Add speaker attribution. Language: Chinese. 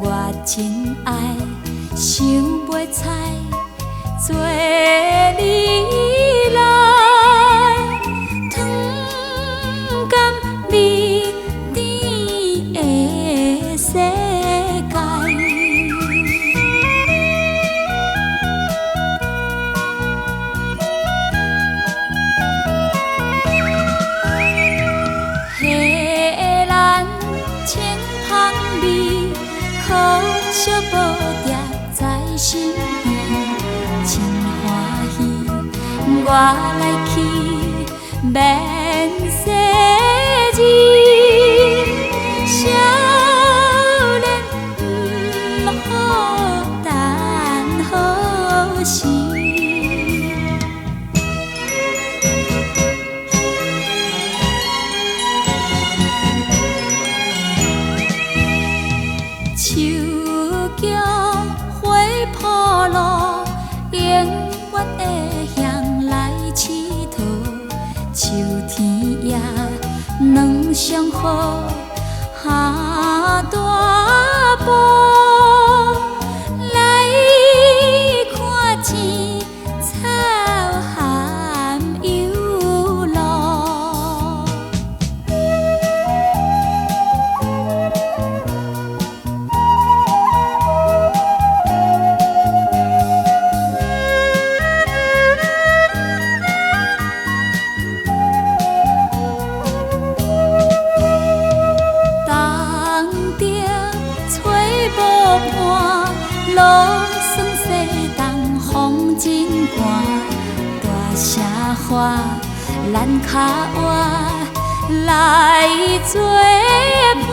Speaker 1: 我真爱，想袂猜，做你来，糖甘蜜甜的世界。黑蓝清芳味，可惜无定在身边，真欢喜我来去免世字，少年不好等好时。手桥花铺路，永远会向来佚佗。秋天也软上好，下大步来看青草含幽路。路算西东风真寒，大城花咱脚活来作伴。